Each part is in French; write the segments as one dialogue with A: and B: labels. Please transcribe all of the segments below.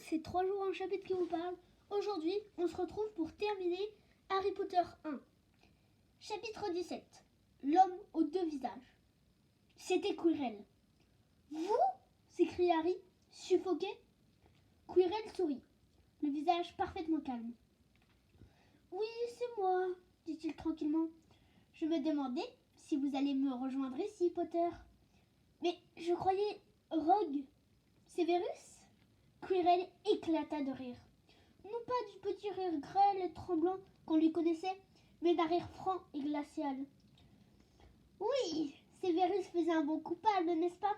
A: c'est 3 jours un chapitre qui vous parle. Aujourd'hui, on se retrouve pour terminer Harry Potter 1. Chapitre 17. L'homme aux deux visages. C'était Quirrell. Vous s'écria Harry, suffoqué. Quirrell sourit, le visage parfaitement calme. Oui, c'est moi, dit-il tranquillement. Je me demandais si vous allez me rejoindre ici, Potter. Mais je croyais Rogue, Severus. Quirrell éclata de rire. Non pas du petit rire grêle et tremblant qu'on lui connaissait, mais d'un rire franc et glacial. Oui, Severus faisait un bon coupable, n'est-ce pas?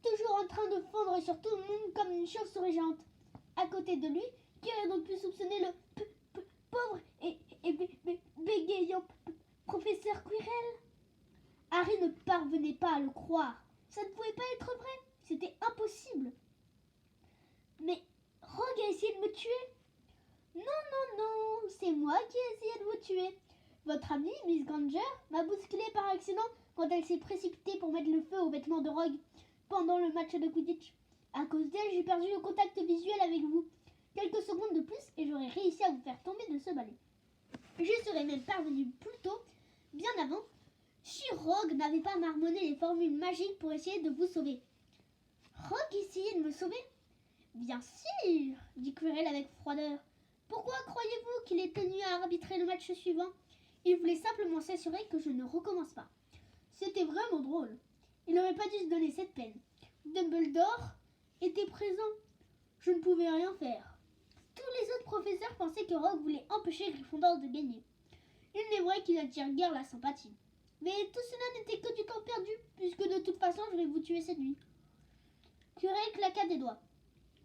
A: Toujours en train de fondre sur tout le monde comme une chauve-souris géante. À côté de lui, qui aurait donc pu soupçonner le pauvre et bégayant professeur Quirrell? Harry ne parvenait pas à le croire. Ça ne pouvait pas être vrai. C'était impossible. Mais Rogue a essayé de me tuer. Non, c'est moi qui ai essayé de vous tuer. Votre amie, Miss Granger, m'a bousculé par accident quand elle s'est précipitée pour mettre le feu aux vêtements de Rogue pendant le match de Quidditch. À cause d'elle, j'ai perdu le contact visuel avec vous. Quelques secondes de plus et j'aurais réussi à vous faire tomber de ce balai. Je serais même parvenue plus tôt, bien avant, si Rogue n'avait pas marmonné les formules magiques pour essayer de vous sauver. Rogue essayait de me sauver? Bien sûr, dit Quirrell avec froideur. Pourquoi croyez-vous qu'il est tenu à arbitrer le match suivant? Il voulait simplement s'assurer que je ne recommence pas. C'était vraiment drôle. Il n'aurait pas dû se donner cette peine. Dumbledore était présent. Je ne pouvais rien faire. Tous les autres professeurs pensaient que Rogue voulait empêcher Gryffondor de gagner. Il n'est vrai qu'il n'attire guère la sympathie. Mais tout cela n'était que du temps perdu, puisque de toute façon je vais vous tuer cette nuit. Quirrell claqua des doigts.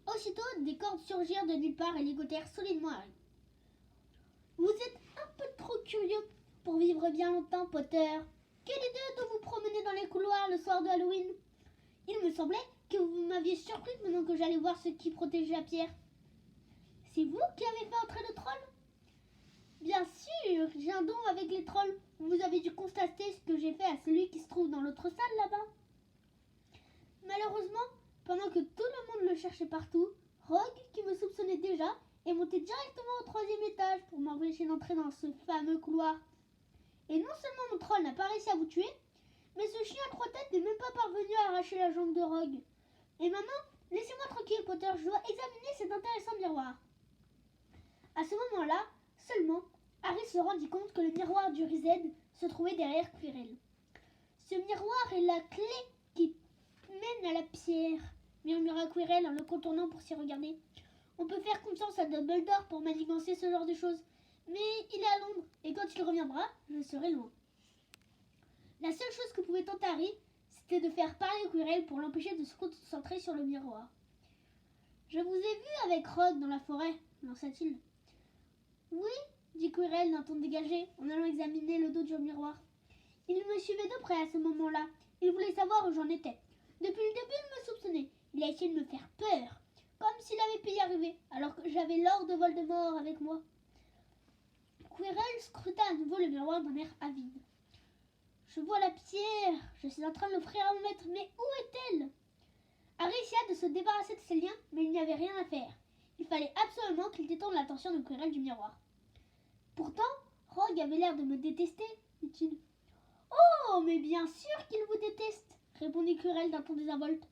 A: Aussitôt, des cordes surgirent de nulle part et ligotèrent solidement Harry. Vous êtes un peu trop curieux pour vivre bien longtemps, Potter. Quelle idée de vous promener dans les couloirs le soir de Halloween? Il me semblait que vous m'aviez surpris pendant que j'allais voir ce qui protégeait la pierre. C'est vous qui avez fait entrer le troll? Bien sûr, j'ai un don avec les trolls. Vous avez dû constater ce que j'ai fait à celui qui se trouve dans l'autre salle là-bas. Malheureusement, pendant que tout le monde le cherchait partout, Rogue, qui me soupçonnait déjà, est monté directement au 3e étage pour m'empêcher d'entrer dans ce fameux couloir. Et non seulement mon troll n'a pas réussi à vous tuer, mais ce chien à 3 têtes n'est même pas parvenu à arracher la jambe de Rogue. Et maintenant, laissez-moi tranquille, Potter, je dois examiner cet intéressant miroir. À ce moment-là, seulement, Harry se rendit compte que le miroir du Riséd se trouvait derrière Quirrell. Ce miroir est la clé qui mène à la pierre, murmura Quirrell en le contournant pour s'y regarder. On peut faire confiance à Dumbledore pour manigancer ce genre de choses, mais il est à Londres, et quand il reviendra, je serai loin. La seule chose que pouvait tenter Harry, c'était de faire parler Quirrell pour l'empêcher de se concentrer sur le miroir. Je vous ai vu avec Rogue dans la forêt, lança-t-il. Oui, dit Quirrell d'un ton dégagé, en allant examiner le dos du miroir. Il me suivait de près à ce moment-là. Il voulait savoir où j'en étais. Depuis le début, il me soupçonnait. Il a essayé de me faire peur, comme s'il avait pu y arriver, alors que j'avais Lord Voldemort avec moi. Quirrell scruta à nouveau le miroir d'un air avide. Je vois la pierre. Je suis en train de l'offrir à mon maître, mais où est-elle? Harry essaya de se débarrasser de ses liens, mais il n'y avait rien à faire. Il fallait absolument qu'il détourne l'attention de Quirrell du miroir. Pourtant, Rogue avait l'air de me détester, dit-il. Oh, mais bien sûr qu'il vous déteste, répondit Quirrell d'un ton désinvolte.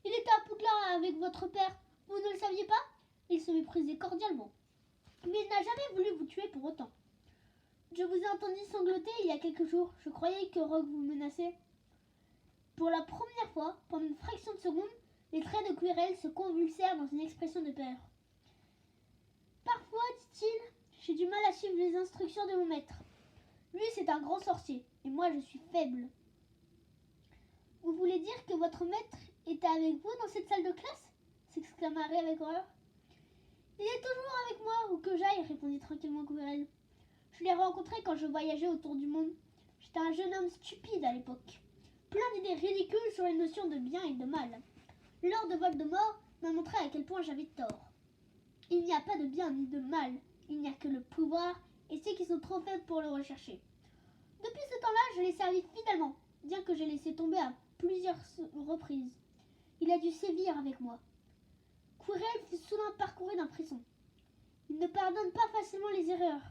A: Il était à Poudlard avec votre père. Vous ne le saviez pas? Il se méprisait cordialement. Mais il n'a jamais voulu vous tuer pour autant. Je vous ai entendu sangloter il y a quelques jours. Je croyais que Rogue vous menaçait. Pour la première fois, pendant une fraction de seconde, les traits de Quirrell se convulsèrent dans une expression de peur. Parfois, dit-il, j'ai du mal à suivre les instructions de mon maître. Lui, c'est un grand sorcier, et moi, je suis faible. Vous voulez dire que votre maître était avec vous dans cette salle de classe? S'exclama Harry avec horreur. Il est toujours avec moi, où que j'aille, répondit tranquillement Quirrell. Je l'ai rencontré quand je voyageais autour du monde. J'étais un jeune homme stupide à l'époque. Plein d'idées ridicules sur les notions de bien et de mal. Lord Voldemort m'a montré à quel point j'avais tort. Il n'y a pas de bien ni de mal. Il n'y a que le pouvoir et ceux qui sont trop faibles pour le rechercher. Depuis ce temps-là, je l'ai servi fidèlement, bien que j'ai laissé tomber à plusieurs reprises. Il a dû sévir avec moi. Quirrell fut soudain parcouru d'un frisson. Il ne pardonne pas facilement les erreurs.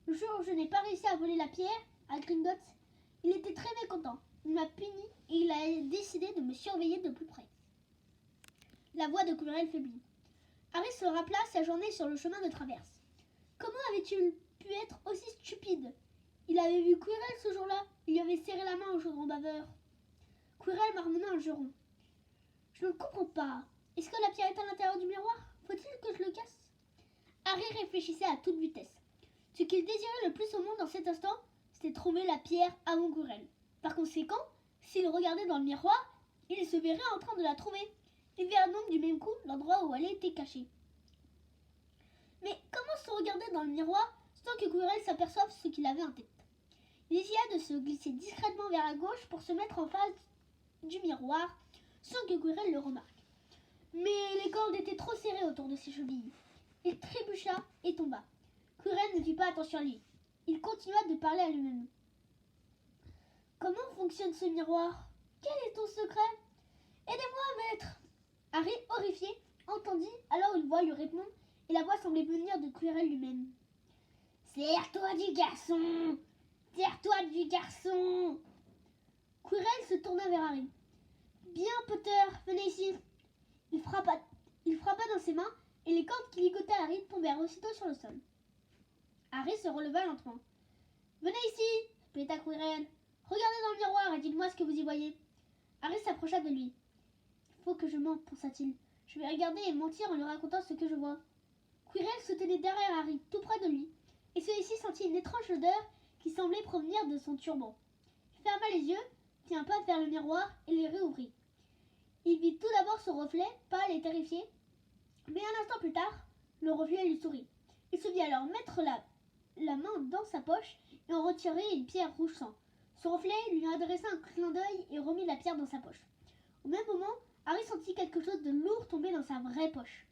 A: Le jour où je n'ai pas réussi à voler la pierre à Gringotts, il était très mécontent. Il m'a puni et il a décidé de me surveiller de plus près. La voix de Quirrell faiblit. Harry se rappela sa journée sur le chemin de traverse. Comment avait-il pu être aussi stupide? Il avait vu Quirrell ce jour-là. Il lui avait serré la main au chaudron baveur. Quirrell marmonna un juron. Je ne comprends pas. Est-ce que la pierre est à l'intérieur du miroir? Faut-il que je le casse? Harry réfléchissait à toute vitesse. Ce qu'il désirait le plus au monde en cet instant, c'était trouver la pierre avant Quirrell. Par conséquent, s'il regardait dans le miroir, il se verrait en train de la trouver. Il verrait donc du même coup l'endroit où elle était cachée. Mais comment se regarder dans le miroir sans que Quirrell s'aperçoive ce qu'il avait en tête? Il essaya de se glisser discrètement vers la gauche pour se mettre en face du miroir sans que Quirrell le remarque. Mais les cordes étaient trop serrées autour de ses chevilles. Il trébucha et tomba. Quirrell ne fit pas attention à lui. Il continua de parler à lui-même. Comment fonctionne ce miroir? Quel est ton secret? Aidez-moi, maître! Harry, horrifié, entendit alors une voix lui répondre et la voix semblait venir de Quirrell lui-même. Serre-toi du garçon! Serre-toi du garçon! Quirrell se tourna vers Harry. Bien, Potter, venez ici. Il frappa dans ses mains et les cordes qui ligotaient Harry tombèrent aussitôt sur le sol. Harry se releva lentement. Venez ici, répéta Quirrell. Regardez dans le miroir et dites-moi ce que vous y voyez. Harry s'approcha de lui. Il faut que je mente, pensa-t-il. Je vais regarder et mentir en lui racontant ce que je vois. Quirrell se tenait derrière Harry, tout près de lui, et celui-ci sentit une étrange odeur qui semblait provenir de son turban. Il ferma les yeux, fit un pas vers le miroir et les réouvrit. Il vit tout d'abord son reflet, pâle et terrifié, mais un instant plus tard, le reflet lui sourit. Il se vit alors mettre la main dans sa poche et en retirer une pierre rouge sang. Son reflet lui adressa un clin d'œil et remit la pierre dans sa poche. Au même moment, Harry sentit quelque chose de lourd tomber dans sa vraie poche.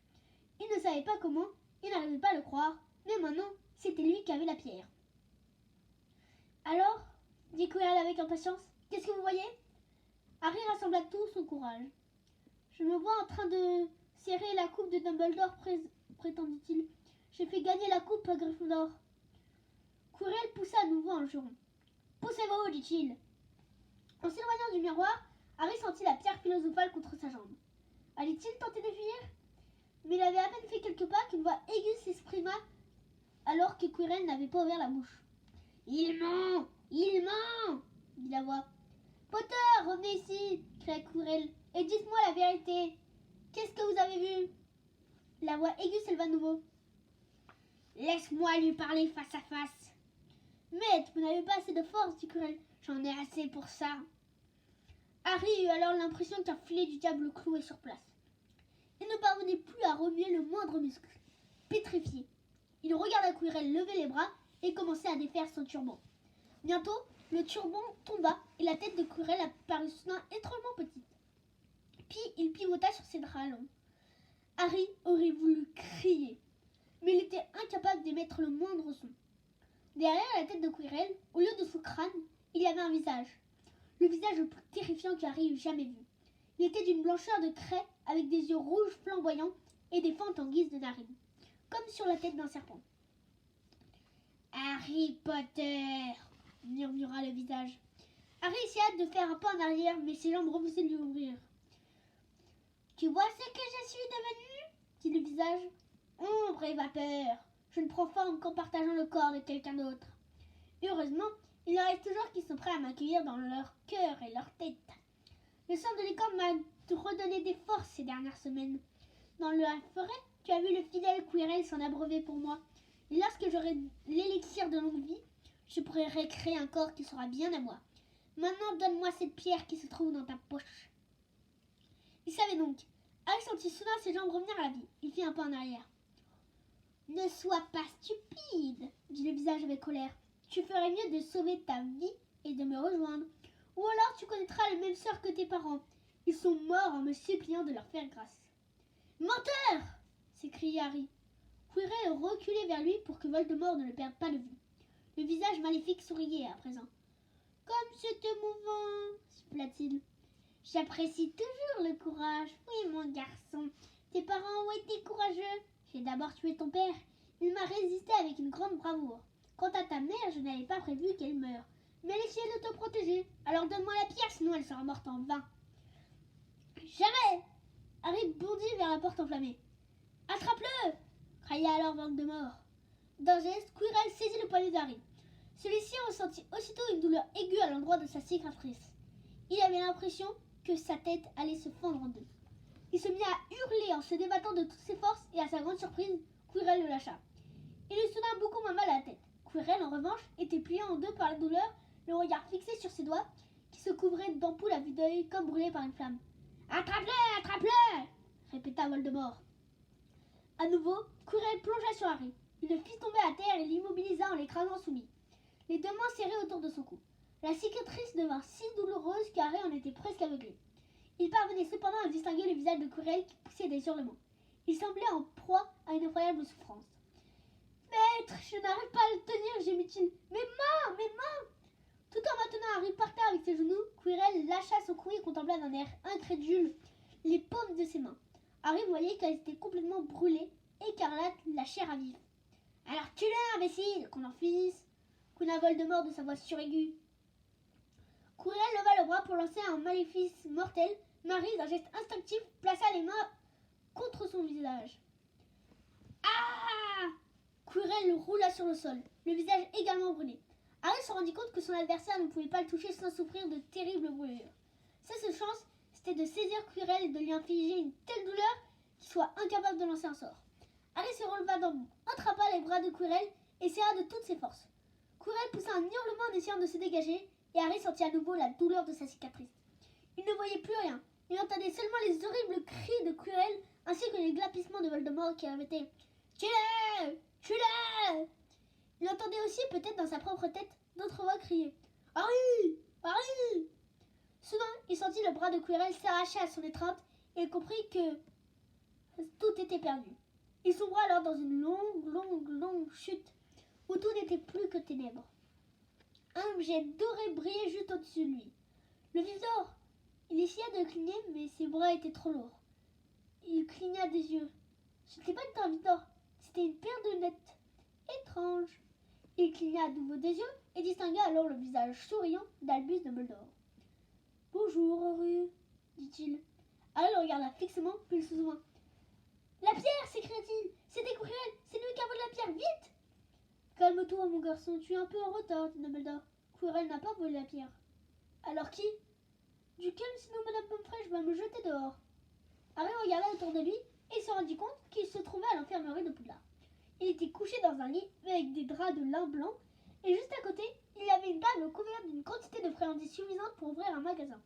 A: Il ne savait pas comment, il n'arrivait pas à le croire, mais maintenant, c'était lui qui avait la pierre. Alors, dit Quirrell avec impatience, qu'est-ce que vous voyez? Harry rassembla tout son courage. Je me vois en train de serrer la coupe de Dumbledore, prétendit-il. J'ai fait gagner la coupe à Gryffondor. Quirrell poussa à nouveau un juron. Poussez-vous, dit-il. En s'éloignant du miroir, Harry sentit la pierre philosophale contre sa jambe. Allait-il tenter de fuir? Mais il avait à peine fait quelques pas qu'une voix aiguë s'exprima alors que Quirrell n'avait pas ouvert la bouche. Il ment! Il ment! dit la voix. Potter, revenez ici, cria Quirrell, et dites-moi la vérité. Qu'est-ce que vous avez vu? La voix aiguë s'éleva de nouveau. Laisse-moi lui parler face à face. Maître, vous n'avez pas assez de force, dit Quirrell. J'en ai assez pour ça. Harry eut alors l'impression qu'un filet du diable le clouait sur place. Il ne parvenait plus à remuer le moindre muscle. Pétrifié, il regarda Quirrell lever les bras et commencer à défaire son turban. Bientôt, le turban tomba et la tête de Quirrell apparut soudain étrangement petite. Puis il pivota sur ses draps longs. Harry aurait voulu crier, mais il était incapable d'émettre le moindre son. Derrière la tête de Quirrell, au lieu de son crâne, il y avait un visage. Le visage le plus terrifiant qu'Harry eût jamais vu. Il était d'une blancheur de craie avec des yeux rouges flamboyants et des fentes en guise de narines, comme sur la tête d'un serpent. Harry Potter, murmura le visage. Harry essaya de faire un pas en arrière, mais ses jambes refusaient de lui ouvrir. Tu vois ce que je suis devenue? Dit le visage. Ombre et vapeur. Je ne prends forme qu'en partageant le corps de quelqu'un d'autre. Heureusement, il en reste toujours qui sont prêts à m'accueillir dans leur cœur et leur tête. Le sang de l'écorce m'a redonné des forces ces dernières semaines. Dans la forêt, tu as vu le fidèle Quirrell s'en abreuver pour moi. Et lorsque j'aurai l'élixir de longue vie, je pourrai recréer un corps qui sera bien à moi. Maintenant, donne-moi cette pierre qui se trouve dans ta poche. Il savait donc. Harry sentit soudain ses jambes revenir à la vie. Il fit un pas en arrière. Ne sois pas stupide, dit le visage avec colère. Tu ferais mieux de sauver ta vie et de me rejoindre. Ou alors tu connaîtras le même sort que tes parents. Ils sont morts en me suppliant de leur faire grâce. Menteur! S'écria Harry. Quirrell reculait vers lui pour que Voldemort ne le perde pas de vue. Le visage maléfique souriait à présent. Comme c'est émouvant, siffla-t-il. J'apprécie toujours le courage. Oui, mon garçon, Tes parents ont été courageux. J'ai d'abord tué ton père. Il m'a résisté avec une grande bravoure. Quant à ta mère, je n'avais pas prévu qu'elle meure. Mais elle essayait de te protéger. Alors donne-moi la pierre, sinon elle sera morte en vain. Jamais! Harry bondit vers la porte enflammée. Attrape-le! Cria alors Voldemort. D'un geste, Quirrell saisit le poignet d'Harry. Celui-ci ressentit aussitôt une douleur aiguë à l'endroit de sa cicatrice. Il avait l'impression que sa tête allait se fendre en deux. Il se mit à hurler en se débattant de toutes ses forces et à sa grande surprise, Quirrell le lâcha. Il eut soudain beaucoup moins mal à la tête. Quirrell, en revanche, était plié en deux par la douleur, le regard fixé sur ses doigts, qui se couvraient d'ampoules à vue d'œil comme brûlées par une flamme. « Attrape-le! Attrape-le !» répéta Voldemort. À nouveau, Quirrell plongea sur Harry. Il le fit tomber à terre et l'immobilisa en l'écrasant soumis, les deux mains serrées autour de son cou. La cicatrice devint si douloureuse qu'Harry en était presque aveuglé. Il parvenait cependant à distinguer le visage de Quirrell qui poussait des hurlements. Il semblait en proie à une effroyable souffrance. « Maître, je n'arrive pas à le tenir !» gémit-il. « Mes mains, mes mains !» Tout en maintenant Harry par terre avec ses genoux, Quirrell lâcha son cou et contempla d'un air incrédule les paumes de ses mains. Harry voyait qu'elles étaient complètement brûlées, écarlates, la chair à vif. « Alors tue-le, imbécile, qu'on en finisse !» couina Voldemort de sa voix suraiguë. Quirrell leva le bras pour lancer un maléfice mortel. Harry, d'un geste instinctif, plaça les mains contre son visage. Ah! Quirrell roula sur le sol, le visage également brûlé. Harry se rendit compte que son adversaire ne pouvait pas le toucher sans souffrir de terribles brûlures. Sa seule chance, c'était de saisir Quirrell et de lui infliger une telle douleur qu'il soit incapable de lancer un sort. Harry se releva d'un bond, attrapa les bras de Quirrell et serra de toutes ses forces. Quirrell poussa un hurlement en essayant de se dégager et Harry sentit à nouveau la douleur de sa cicatrice. Il ne voyait plus rien. Il entendait seulement les horribles cris de Quirrell ainsi que les glapissements de Voldemort qui répétait « Tue-le! Tue-le !» Il entendait aussi, peut-être dans sa propre tête, d'autres voix crier « Harry! Harry !» Soudain, il sentit le bras de Quirrell s'arracher à son étreinte et il comprit que tout était perdu. Il sombra alors dans une longue chute où tout n'était plus que ténèbres. Un objet doré brillait juste au-dessus de lui. Le vif d'or. Il essaya de cligner, mais ses bras étaient trop lourds. Il cligna des yeux. Ce n'était pas une torche d'or, c'était une paire de lunettes. Étrange. Il cligna à nouveau des yeux et distingua alors le visage souriant d'Albus Dumbledore. « Bonjour, Harry, dit-il. Harry le regarda fixement, puis il se souvint. « La pierre !» s'écria-t-il. « C'était Quirrell, c'est lui qui a volé la pierre, vite !» « Calme-toi, mon garçon, tu es un peu en retard, dit Dumbledore. Quirrell n'a pas volé la pierre. »« Alors qui ?»« Duquel, sinon Madame Pomfrey, va me jeter dehors. » Harry regarda autour de lui et se rendit compte qu'il se trouvait à l'enfermerie de Poudlard. Il était couché dans un lit avec des draps de lin blanc et juste à côté, il y avait une table couverte d'une quantité de friandises suffisante pour ouvrir un magasin.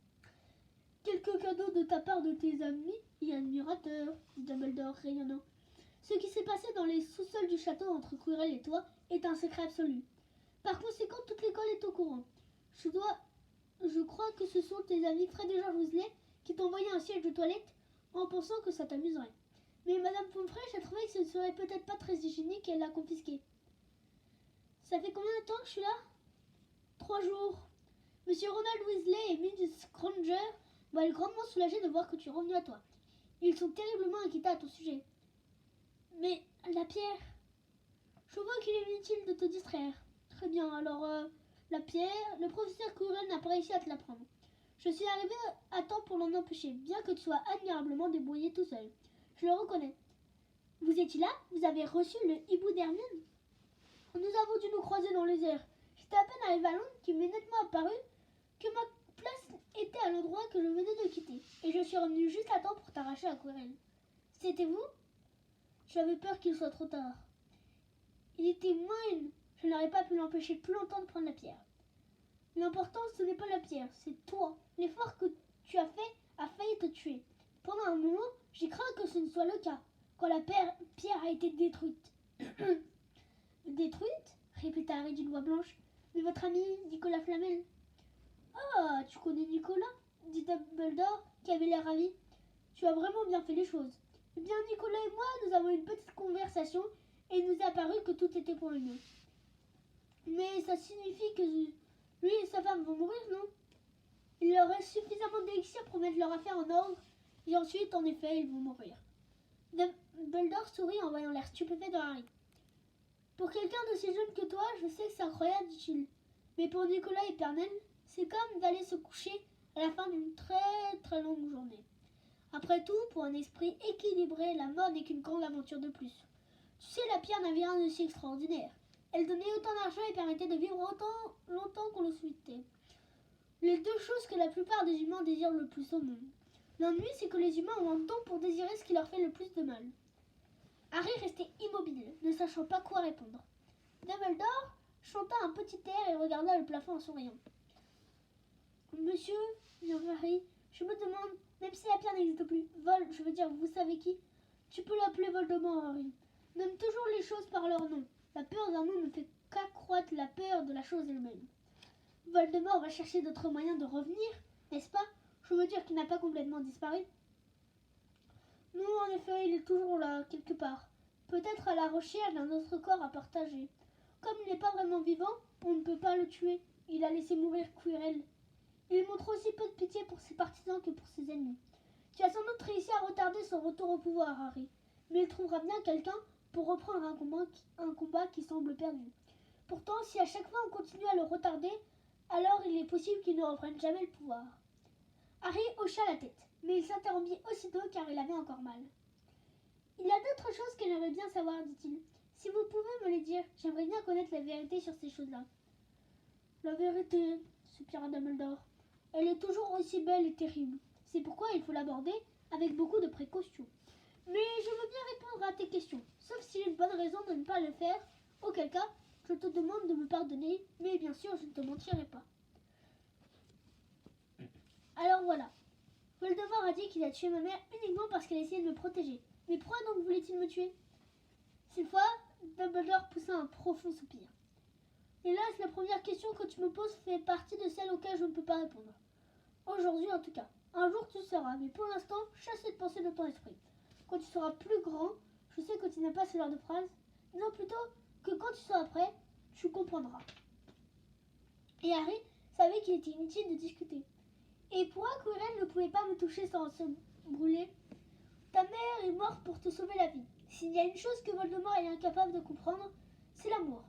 A: « Quelques cadeaux de ta part de tes amis et admirateurs, dit Dumbledore rayonnant. Ce qui s'est passé dans les sous-sols du château entre Quirrell et toi est un secret absolu. Par conséquent, toute l'école est au courant. Je crois que ce sont tes amis Fred et George Weasley qui t'ont envoyé un siège de toilette en pensant que ça t'amuserait. Mais Madame Pomfrey a trouvé que ce ne serait peut-être pas très hygiénique et elle l'a confisqué. Ça fait combien de temps que je suis là ? 3 jours. Monsieur Ronald Weasley et Miss Granger vont être grandement soulagés de voir que tu es revenu à toi. Ils sont terriblement inquiétés à ton sujet. Mais la pierre... Je vois qu'il est inutile de te distraire. Très bien, alors la pierre, le professeur Quirrell n'a pas réussi à te la prendre. Je suis arrivé à temps pour l'en empêcher, bien que tu sois admirablement débrouillé tout seul. Je le reconnais. Vous étiez là ? Vous avez reçu le hibou d'Hermione ? Nous avons dû nous croiser dans les airs. J'étais à peine arrivé à Londres qu'il m'est nettement apparu que ma place était à l'endroit que je venais de quitter. Et je suis revenu juste à temps pour t'arracher à Quirrell. C'était vous ? J'avais peur qu'il soit trop tard. Il était moins je n'aurais pas pu l'empêcher plus longtemps de prendre la pierre. L'important, ce n'est pas la pierre, c'est toi. L'effort que tu as fait a failli te tuer. Pendant un moment, j'ai craint que ce ne soit le cas, quand la pierre a été détruite. Détruite ? Répéta Harry d'une voix blanche. Mais votre ami Nicolas Flamel. Ah, tu connais Nicolas ? Dit Dumbledore, qui avait l'air ravi. Tu as vraiment bien fait les choses. Eh bien, Nicolas et moi, nous avons eu une petite conversation et il nous est apparu que tout était pour le mieux. Mais ça signifie que lui et sa femme vont mourir, non ? Il leur reste suffisamment d'élixir pour mettre leur affaire en ordre Et ensuite, en effet, ils vont mourir. Dumbledore sourit en voyant l'air stupéfait de Harry. Pour quelqu'un d'aussi jeune que toi, je sais que c'est incroyable, dit-il. Mais pour Nicolas et Pernel, c'est comme d'aller se coucher à la fin d'une très très longue journée. Après tout, pour un esprit équilibré, la mort n'est qu'une grande aventure de plus. Tu sais, la pierre n'avait rien de si extraordinaire. Elle donnait autant d'argent et permettait de vivre autant longtemps qu'on le souhaitait. Les deux choses que la plupart des humains désirent le plus au monde. L'ennui, c'est que les humains ont un don pour désirer ce qui leur fait le plus de mal. Harry restait immobile, ne sachant pas quoi répondre. Dumbledore chanta un petit air et regarda le plafond en souriant. Monsieur, dit Harry, je me demande, même si la pierre n'existe plus, je veux dire, vous savez qui? Tu peux l'appeler Voldemort, Harry. Nomme toujours les choses par leur nom. La peur d'un nom ne fait qu'accroître la peur de la chose elle-même. Voldemort va chercher d'autres moyens de revenir, n'est-ce pas? Je veux dire qu'il n'a pas complètement disparu. Non, en effet, il est toujours là, quelque part. Peut-être à la recherche d'un autre corps à partager. Comme il n'est pas vraiment vivant, on ne peut pas le tuer. Il a laissé mourir Quirrell. Il montre aussi peu de pitié pour ses partisans que pour ses ennemis. Tu as sans doute réussi à retarder son retour au pouvoir, Harry. Mais il trouvera bien quelqu'un pour reprendre un combat qui semble perdu. Pourtant, si à chaque fois on continue à le retarder, alors il est possible qu'il ne reprenne jamais le pouvoir. Harry hocha la tête, mais il s'interrompit aussitôt car il avait encore mal. Il y a d'autres choses que j'aimerais bien savoir, dit-il. Si vous pouvez me les dire, j'aimerais bien connaître la vérité sur ces choses-là. La vérité, soupira Dumbledore, elle est toujours aussi belle et terrible. C'est pourquoi il faut l'aborder avec beaucoup de précautions. Mais je veux bien répondre à tes questions, sauf s'il y a une bonne raison de ne pas le faire, auquel cas, je te demande de me pardonner, mais bien sûr, je ne te mentirai pas. Alors voilà, Voldemort a dit qu'il a tué ma mère uniquement parce qu'elle essayait de me protéger. Mais pourquoi donc voulait-il me tuer? Cette fois, Dumbledore poussa un profond soupir. Hélas, la première question que tu me poses fait partie de celles auxquelles je ne peux pas répondre. Aujourd'hui en tout cas. Un jour tu sauras, mais pour l'instant, chasse cette pensée de ton esprit. Quand tu seras plus grand, je sais que tu n'aimes pas ce genre de phrase, non plutôt que quand tu seras prêt, tu comprendras. Et Harry savait qu'il était inutile de discuter. Et pourquoi Quirrell ne pouvait pas me toucher sans se brûler? Ta mère est morte pour te sauver la vie. S'il y a une chose que Voldemort est incapable de comprendre, c'est l'amour.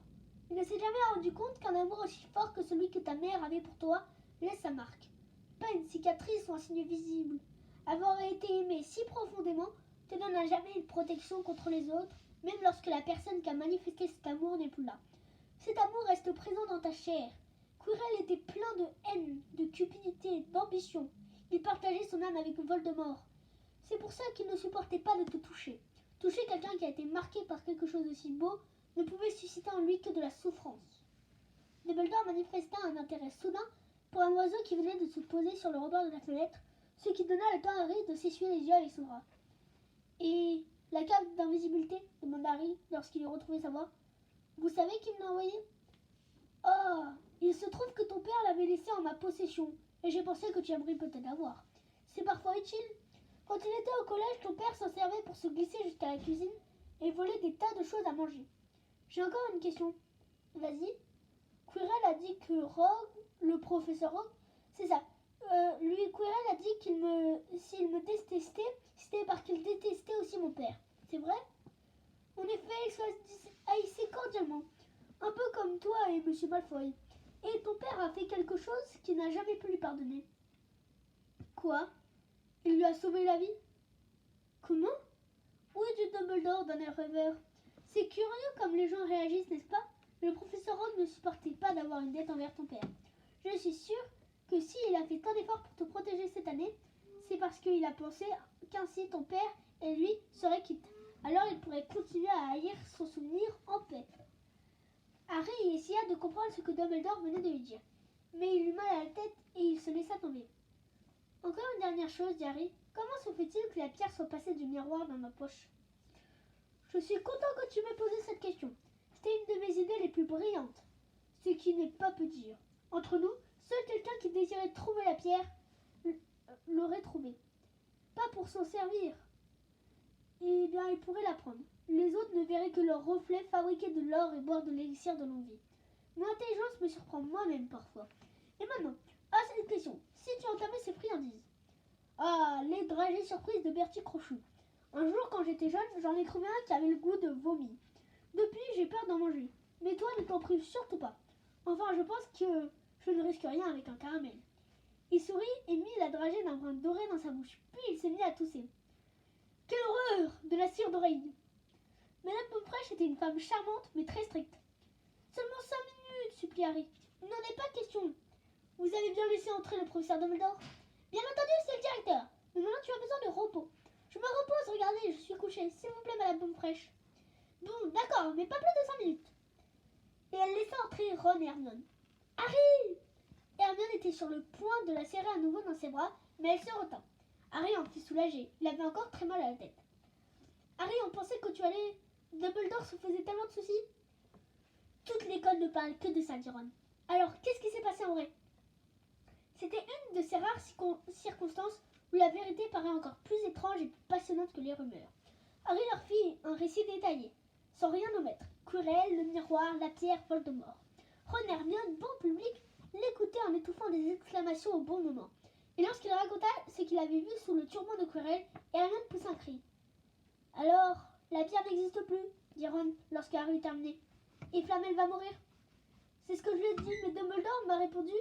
A: Il ne s'est jamais rendu compte qu'un amour aussi fort que celui que ta mère avait pour toi laisse sa marque. Pas une cicatrice ou un signe visible. Avoir été aimé si profondément te donne à jamais une protection contre les autres, même lorsque la personne qui a manifesté cet amour n'est plus là. Cet amour reste présent dans ta chair. Quirrell était plein de haine, de cupidité, d'ambition. Il partageait son âme avec Voldemort. C'est pour ça qu'il ne supportait pas de te toucher. Toucher quelqu'un qui a été marqué par quelque chose d'aussi beau ne pouvait susciter en lui que de la souffrance. Dumbledore manifesta un intérêt soudain pour un oiseau qui venait de se poser sur le rebord de la fenêtre, ce qui donna le temps à Harry de s'essuyer les yeux avec son bras. « Et la cape d'invisibilité ?» demanda Harry lorsqu'il eut retrouvé sa voix. « Vous savez qui me l'a envoyé ?»« Oh, il se trouve que ton père l'avait laissé en ma possession, et j'ai pensé que tu aimerais peut-être l'avoir. C'est parfois utile. Quand il était au collège, ton père s'en servait pour se glisser jusqu'à la cuisine et voler des tas de choses à manger. J'ai encore une question. Vas-y. » Quirrell a dit que Rogue, le professeur Rogue, c'est ça. Quirrell a dit s'il me détestait, c'était parce qu'il détestait aussi mon père. C'est vrai? En effet, il se haïssait cordialement. Un peu comme toi et Monsieur Malfoy. Et ton père a fait quelque chose qu'il n'a jamais pu lui pardonner. Quoi? Il lui a sauvé la vie? Comment? Oui, dit Dumbledore d'un air rêveur. C'est curieux comme les gens réagissent, n'est-ce pas? Le professeur Rogue ne supportait pas d'avoir une dette envers ton père. Je suis sûre que s'il a fait tant d'efforts pour te protéger cette année, c'est parce qu'il a pensé qu'ainsi ton père et lui seraient quittes. Alors il pourrait continuer à haïr son souvenir en paix. Harry essaya de comprendre ce que Dumbledore venait de lui dire, mais il eut mal à la tête et il se laissa tomber. Encore une dernière chose, dit Harry. Comment se fait-il que la pierre soit passée du miroir dans ma poche? Je suis content que tu m'aies posé cette question. C'était une de mes idées les plus brillantes. Ce qui n'est pas peu dire. Entre nous, seul quelqu'un qui désirait trouver la pierre l'aurait trouvée. Pas pour s'en servir. Eh bien, il pourrait la prendre. Les autres ne verraient que leur reflet fabriquer de l'or et boire de l'élixir de longue vie. Mon intelligence me surprend moi-même parfois. Et maintenant, à cette question, si tu entamais ces friandises, Ah, les dragées surprises de Bertie Crochou. Un jour, quand j'étais jeune, j'en ai trouvé un qui avait le goût de vomi. Depuis, j'ai peur d'en manger. Mais toi, ne t'en prive surtout pas. Enfin, je pense que je ne risque rien avec un caramel. Il sourit et mit la dragée d'un brin doré dans sa bouche. Puis il s'est mis à tousser. Quelle horreur! De la cire d'oreille. Madame Pomfresh était une femme charmante, mais très stricte. Seulement 5 minutes, supplie Harry. Il n'en est pas question. Vous avez bien laissé entrer le professeur Dumbledore? Bien entendu, c'est le directeur. Mais maintenant, tu as besoin de repos. Je me repose, regardez, je suis couchée. S'il vous plaît, Madame Pomfresh. Bon, d'accord, mais pas plus de 5 minutes. Et elle laissa entrer Ron et Hermione. Harry! Hermione était sur le point de la serrer à nouveau dans ses bras, mais elle se retint. Harry en fut soulagé. Il avait encore très mal à la tête. Harry, on pensait que tu allais... Dumbledore se faisait tellement de soucis. Toute l'école ne parle que de ça, dit Ron. Alors, qu'est-ce qui s'est passé en vrai? C'était une de ces rares circonstances où la vérité paraît encore plus étrange et plus passionnante que les rumeurs. Harry leur fit un récit détaillé, sans rien omettre. Quirrell, le miroir, la pierre, Voldemort. Ron et Hermione, bon public, l'écoutaient en étouffant des exclamations au bon moment. Et lorsqu'il raconta ce qu'il avait vu sous le turban de Quirrell, Hermione poussa un cri. Alors, la pierre n'existe plus, dit Ron lorsque Harry eut terminé. Et Flamel va mourir. C'est ce que je lui ai dit, mais Dumbledore m'a répondu.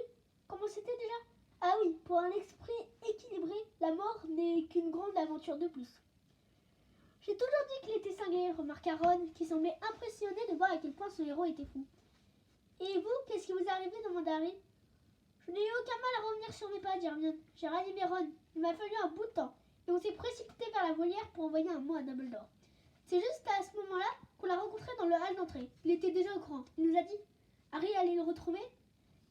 A: Comment c'était déjà? Ah oui, pour un esprit équilibré, la mort n'est qu'une grande aventure de plus. J'ai toujours dit qu'il était cinglé, remarqua Ron, qui semblait impressionné de voir à quel point son héros était fou. Et vous, qu'est-ce qui vous est arrivé? Demanda Harry. Je n'ai eu aucun mal à revenir sur mes pas, dit Hermione. J'ai ranimé Ron. Il m'a fallu un bout de temps, et on s'est précipité vers la volière pour envoyer un mot à Dumbledore. C'est juste à ce moment-là qu'on l'a rencontré dans le hall d'entrée. Il était déjà au courant. Il nous a dit Harry allait le retrouver,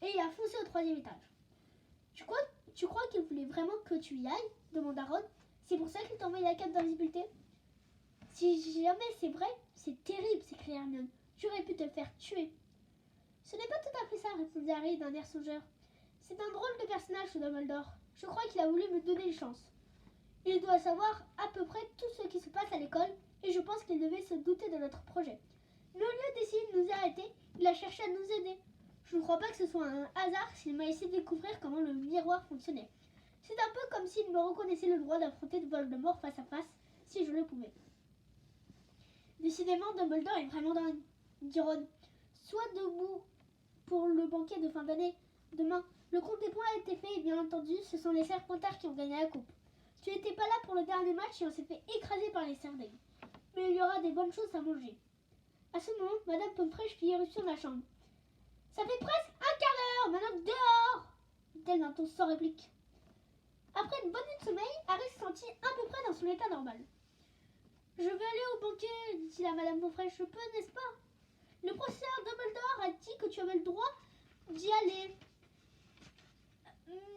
A: et il a foncé au 3e étage. Tu crois qu'il voulait vraiment que tu y ailles? Demanda Ron. C'est pour ça qu'il t'a envoyé la cape d'invisibilité? Si jamais c'est vrai, c'est terrible, s'écria Hermione. J'aurais pu te faire tuer. Ce n'est pas tout à fait ça, répondit Harry d'un air songeur. C'est un drôle de personnage, ce Dumbledore. Je crois qu'il a voulu me donner une chance. Il doit savoir à peu près tout ce qui se passe à l'école, et je pense qu'il devait se douter de notre projet. Mais au lieu d'essayer de nous arrêter, il a cherché à nous aider. Je ne crois pas que ce soit un hasard s'il m'a essayé de découvrir comment le miroir fonctionnait. C'est un peu comme s'il me reconnaissait le droit d'affronter Voldemort face à face, si je le pouvais. Décidément, Dumbledore est vraiment dingue, dit Ron. Sois debout pour le banquet de fin d'année. Demain, le compte des points a été fait et bien entendu, ce sont les Serpentards qui ont gagné la coupe. Tu n'étais pas là pour le dernier match et on s'est fait écraser par les Serdaigle. Mais il y aura des bonnes choses à manger. À ce moment, Madame Pomfresh fit irruption dans la chambre. Ça fait presque un quart d'heure, maintenant dehors, dit-elle d'un ton sans réplique. Après une bonne nuit de sommeil, Harry se sentit à peu près dans son état normal. Je vais aller au banquet, dit la Madame Pomfresh. Je peux, n'est-ce pas? Le professeur Dumbledore a dit que tu avais le droit d'y aller,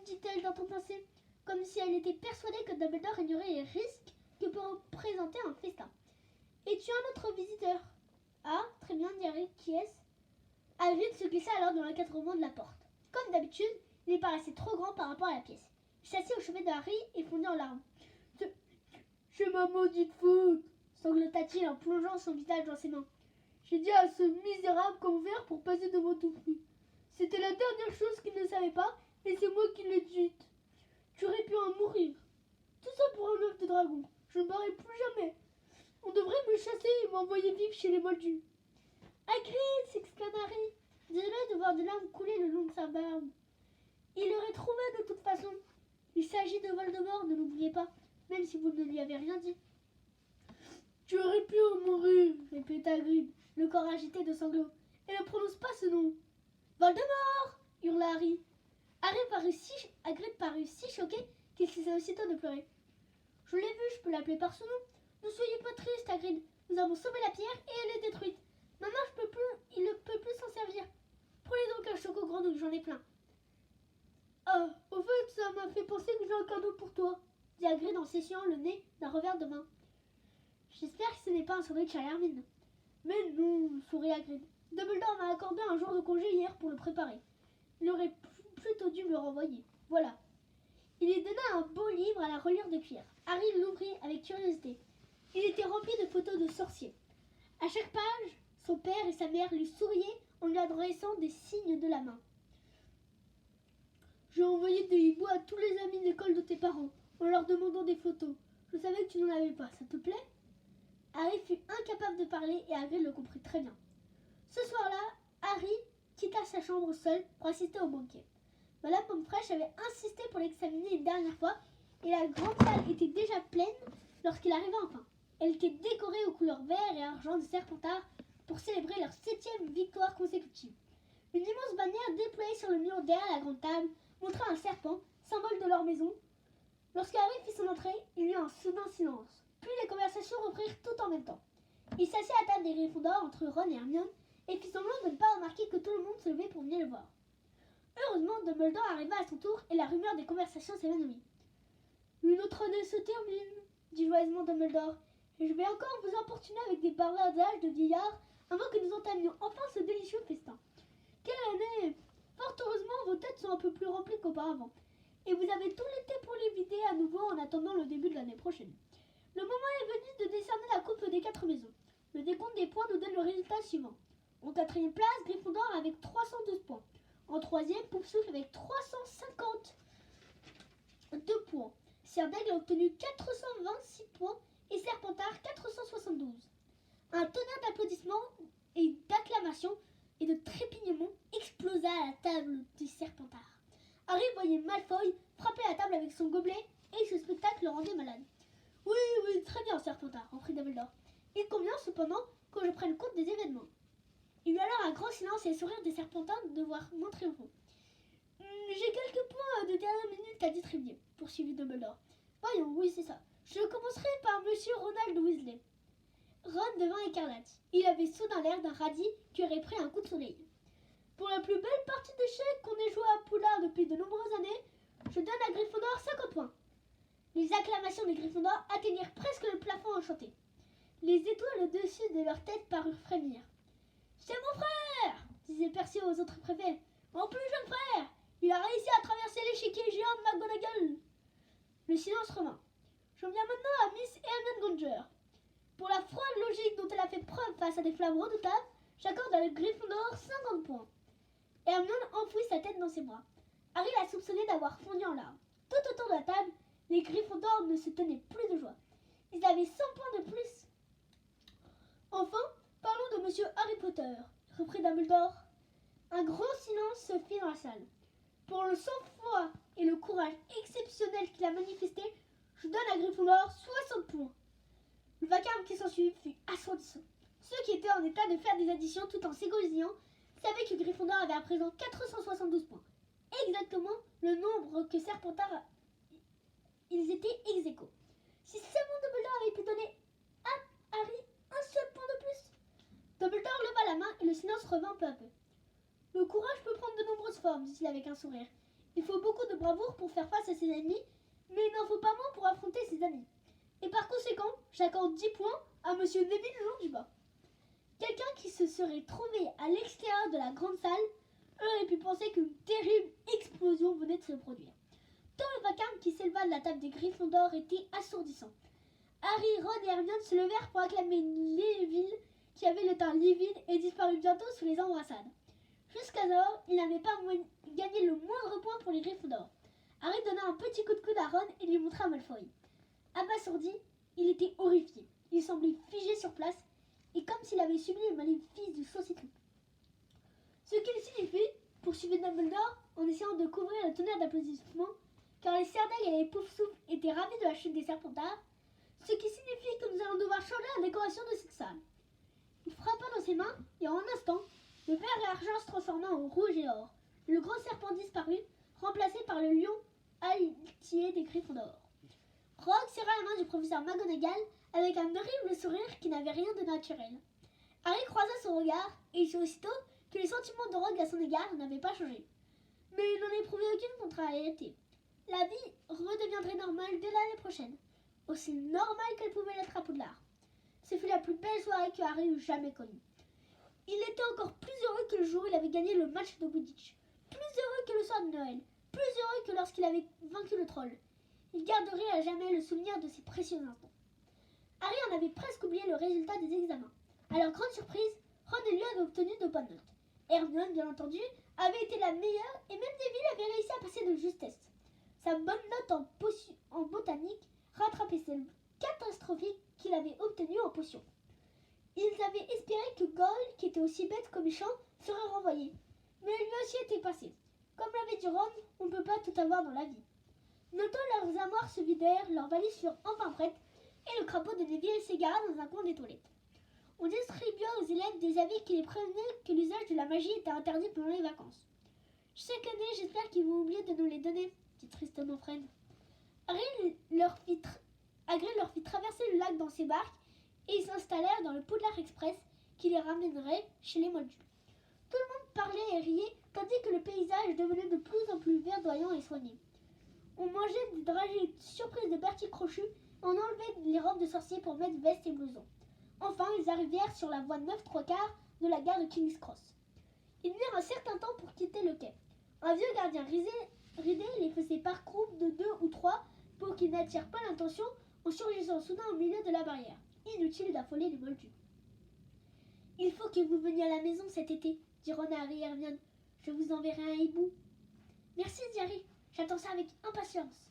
A: dit-elle d'un ton pincé, comme si elle était persuadée que Dumbledore ignorait les risques que peut représenter un festin. Et tu as un autre visiteur. Ah, très bien, dit Harry. Qui est-ce? Hagrid se glissa alors dans l'encadrement de la porte. Comme d'habitude, il paraissait trop grand par rapport à la pièce. Il s'assit au chevet de Harry et fondit en larmes. C'est ma maudite faute, sanglota-t-il en plongeant son visage dans ses mains. J'ai dit à ce misérable convers pour passer devant tout prix. C'était la dernière chose qu'il ne savait pas, et c'est moi qui l'ai dite. Tu aurais pu en mourir. Tout ça pour un œuf de dragon. Je ne barrerai plus jamais. On devrait me chasser et m'envoyer vivre chez les moldus. Hagrid, s'exclama Harry. Désolé de voir des larmes couler le long de sa barbe. Il l'aurait trouvé de toute façon. Il s'agit de Voldemort, ne l'oubliez pas, même si vous ne lui avez rien dit. Tu aurais pu en mourir, répéta Hagrid, le corps agité de sanglots. Et ne prononce pas ce nom. Voldemort, hurla Harry. Hagrid parut si choqué qu'il cessa aussitôt de pleurer. Je l'ai vu, je peux l'appeler par son nom. Ne soyez pas triste, Hagrid. Nous avons sauvé la pierre et elle est détruite. Maintenant, il ne peut plus s'en servir. Prenez donc un choco grand donc j'en ai plein. Ah, au fait, ça m'a fait penser que j'ai un cadeau pour toi, dit Hagrid en s'essuyant le nez d'un revers de main. J'espère que ce n'est pas un sandwich à Hermine. Mais non, sourit Hagrid. Dumbledore m'a accordé un jour de congé hier pour le préparer. Il aurait plutôt dû me le renvoyer. Voilà. Il lui donna un beau livre à la reliure de cuir. Harry l'ouvrit avec curiosité. Il était rempli de photos de sorciers. À chaque page, son père et sa mère lui souriaient en lui adressant des signes de la main. J'ai envoyé des hiboux à tous les amis d'école de tes parents. en leur demandant des photos. Je savais que tu n'en avais pas, ça te plaît? Harry fut incapable de parler et Hagrid le comprit très bien. Ce soir-là, Harry quitta sa chambre seul pour assister au banquet. Madame Pomfresh avait insisté pour l'examiner une dernière fois et la grande salle était déjà pleine lorsqu'il arriva enfin. Elle était décorée aux couleurs vert et argent de Serpentard pour célébrer leur 7e victoire consécutive. Une immense bannière déployée sur le mur derrière la grande table montrait un serpent, symbole de leur maison. Lorsque Harry fit son entrée, il y eut un soudain silence. Puis les conversations reprirent tout en même temps. Il s'assit à la table des Gryffondors entre Ron et Hermione et fit semblant de ne pas remarquer que tout le monde se levait pour venir le voir. Heureusement, Dumbledore arriva à son tour et la rumeur des conversations s'évanouit. « Une autre année se termine, dit joyeusement Dumbledore, et je vais encore vous importuner avec des bavardages de vieillards avant que nous entamions enfin ce délicieux festin. Quelle année! Fort heureusement, vos têtes sont un peu plus remplies qu'auparavant, et vous avez tout l'été pour les vider à nouveau en attendant le début de l'année prochaine. Le moment est venu de décerner la coupe des 4 maisons. Le décompte des points nous donne le résultat suivant. En 4e place, Gryffondor avec 312 points. En 3e, Poufsouffle avec 352 points. Serdaigle a obtenu 426 points et Serpentard 472. Un tonnerre d'applaudissements et d'acclamations et de trépignements explosa à la table du Serpentard. Harry voyait Malfoy frapper la table avec son gobelet et ce spectacle le rendait malade. « Oui, très bien, Serpentard, reprit Dumbledore. Il convient cependant que je prenne compte des événements. » Il y eut alors un grand silence et le sourire des Serpentards de voir moins triomphant. « J'ai quelques points de dernière minute à distribuer, poursuivit Dumbledore. Voyons, oui, c'est ça. Je commencerai par Monsieur Ronald Weasley. Ron devint écarlate. Il avait soudain l'air d'un radis qui aurait pris un coup de soleil. Pour la plus belle partie d'échecs qu'on ait joué à Poudlard depuis de nombreuses années, je donne à Gryffondor 50 points. Les acclamations des Gryffondors atteignirent presque le plafond enchanté. Les étoiles au-dessus de leur tête parurent frémir. « C'est mon frère !» disait Percy aux autres préfets. « Mon plus jeune frère! Il a réussi à traverser l'échiquier géant de McGonagall !» Le silence revint. J'en viens maintenant à Miss Hermione Granger. Pour la froide logique dont elle a fait preuve face à des flammes redoutables, j'accorde à Gryffondor 50 points. Hermione enfouit sa tête dans ses bras. Harry l'a soupçonné d'avoir fondu en larmes. Tout autour de la table, les Gryffondors ne se tenaient plus de joie. Ils avaient 100 points de plus. Enfin, parlons de Monsieur Harry Potter, reprit Dumbledore. Un grand silence se fit dans la salle. Pour le sang-froid et le courage exceptionnel qu'il a manifesté, je donne à Gryffondor 60 points. Le vacarme qui s'ensuivit fut assourdissant. Ceux qui étaient en état de faire des additions tout en s'égosillant savaient que Gryffondor avait à présent 472 points. Exactement le nombre que Serpentard. Ils étaient ex aequo. Si seulement Dumbledore avait pu donner à Harry un seul point de plus. Dumbledore leva la main et le silence revint peu à peu. Le courage peut prendre de nombreuses formes, dit-il avec un sourire. Il faut beaucoup de bravoure pour faire face à ses ennemis, mais il n'en faut pas moins pour affronter ses amis. Et par conséquent, j'accorde 10 points à Monsieur Neville Londubat. Quelqu'un qui se serait trouvé à l'extérieur de la grande salle aurait pu penser qu'une terrible explosion venait de se produire. Tant le vacarme qui s'éleva de la table des Gryffondors était assourdissant. Harry, Ron et Hermione se levèrent pour acclamer Neville, qui avait le teint livide et disparut bientôt sous les embrassades. Jusqu'alors, il n'avait pas gagné le moindre point pour les Gryffondors. Harry donna un petit coup de coude à Ron et lui montra Malfoy. Abasourdi, il était horrifié. Il semblait figé sur place et comme s'il avait subi le maléfice du sauciton. Ce qu'il signifie, poursuivit Dumbledore en essayant de couvrir le tonnerre d'applaudissements, car les Serdaigle et les Poufsouffle étaient ravis de la chute des Serpentards, ce qui signifie que nous allons devoir changer la décoration de cette salle. Il frappa dans ses mains et en un instant, le vert et argent se transforma en rouge et or. Le grand serpent disparut, remplacé par le lion altier des Gryffondors. Rogue serra la main du professeur McGonagall avec un horrible sourire qui n'avait rien de naturel. Harry croisa son regard et il sut aussitôt que les sentiments de Rogue à son égard n'avaient pas changé. Mais il n'en éprouvait aucune contrariété. La vie redeviendrait normale dès l'année prochaine, aussi normale qu'elle pouvait l'être à Poudlard. Ce fut la plus belle soirée que Harry eût jamais connue. Il était encore plus heureux que le jour où il avait gagné le match de Quidditch, plus heureux que le soir de Noël, plus heureux que lorsqu'il avait vaincu le troll. Il garderait à jamais le souvenir de ces précieux instants. Harry en avait presque oublié le résultat des examens. À leur grande surprise, Ron et lui avaient obtenu de bonnes notes. Hermione, bien entendu, avait été la meilleure et même Neville avait réussi à passer de justesse. sa bonne note en botanique rattrapait celle catastrophique qu'il avait obtenue en potion. Ils avaient espéré que Goyle, qui était aussi bête que méchant, serait renvoyé. Mais lui aussi était passé. Comme l'avait dit Ron, on ne peut pas tout avoir dans la vie. Notant leurs armoires se vidèrent, leurs valises furent enfin prêtes, et le crapaud de Neville s'égara dans un coin des toilettes. On distribua aux élèves des avis qui les prévenaient que l'usage de la magie était interdit pendant les vacances. Chaque année, j'espère qu'ils vont oublier de nous les donner, dit tristement Fred. Hagrid leur fit traverser le lac dans ses barques, et ils s'installèrent dans le Poudlard Express qui les ramènerait chez les Moldus. Tout le monde parlait et riait, tandis que le paysage devenait de plus en plus verdoyant et soigné. On mangeait des dragées surprises de Bertie Crochu et on enlevait les robes de sorcier pour mettre veste et blouson. Enfin, ils arrivèrent sur la voie 9/3 de la gare de King's Cross. Ils mirent un certain temps pour quitter le quai. Un vieux gardien ridé les faisait par groupes de 2 ou 3 pour qu'ils n'attirent pas l'attention en surgissant soudain au milieu de la barrière. Inutile d'affoler les Moldus. « Il faut que vous veniez à la maison cet été, dit Ron à Harry et Hermione. Je vous enverrai un hibou. »« Merci, dit Harry. J'attends ça avec impatience. »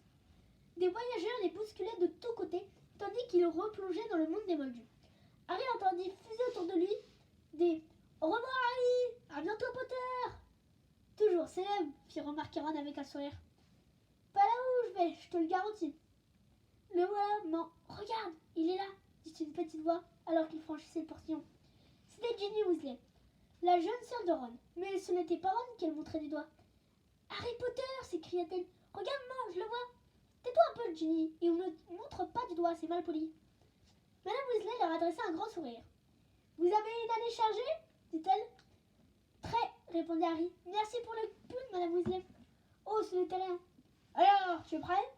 A: Des voyageurs les bousculaient de tous côtés, tandis qu'ils replongeaient dans le monde des Moldus. Harry entendit fuser autour de lui des « Au revoir, Harry! À bientôt, Potter !» Toujours célèbre, fit remarquer Ron avec un sourire. « Pas là où je vais, je te le garantis. »« Le voilà, non, regarde, il est là !» dit une petite voix alors qu'il franchissait le portillon. C'était Ginny Weasley, la jeune sœur de Ron, mais ce n'était pas Ron qu'elle montrait du doigt. « Harry Potter !» s'écria-t-elle. « Regarde-moi, je le vois !»« Tais-toi un peu, Ginny, et on ne montre pas du doigt, c'est mal poli. » Madame Weasley leur adressa un grand sourire. « Vous avez une année chargée ?» dit-elle. « Très, répondit Harry. Merci pour le pull, Madame Weasley. Oh, ce n'était rien. Alors, tu es prêt ?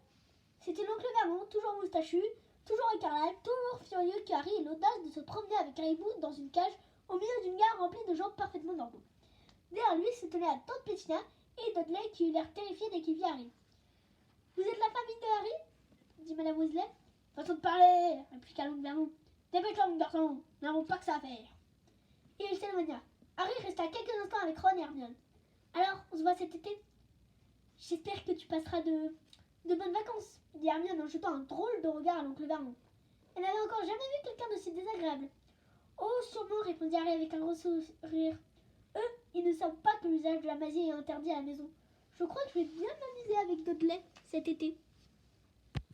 A: C'était l'oncle Vernon, toujours moustachu, toujours écarlate, toujours furieux que Harry ait l'audace de se promener avec Harry Potter dans une cage au milieu d'une gare remplie de gens parfaitement normaux. Derrière lui se tenait la tante Pétina et Dudley qui eut l'air terrifié dès qu'il vit Harry. « Vous êtes la famille de Harry ?» dit Madame Weasley. « Façon de parler !» répliqua l'oncle Vernon. « Dépêche-toi, mon garçon, nous n'avons pas que ça à faire. » Et il s'éloigna. Harry resta quelques instants avec Ron et Hermione. « Alors, on se voit cet été ? J'espère que tu passeras de bonnes vacances, » dit Hermione en jetant un drôle de regard à l'oncle Vernon. Elle n'avait encore jamais vu quelqu'un d'aussi désagréable. « Oh, sûrement, » répondit Harry avec un gros sourire. « Eux, ils ne savent pas que l'usage de la magie est interdit à la maison. Je crois que je vais bien m'amuser avec Dudley cet été. »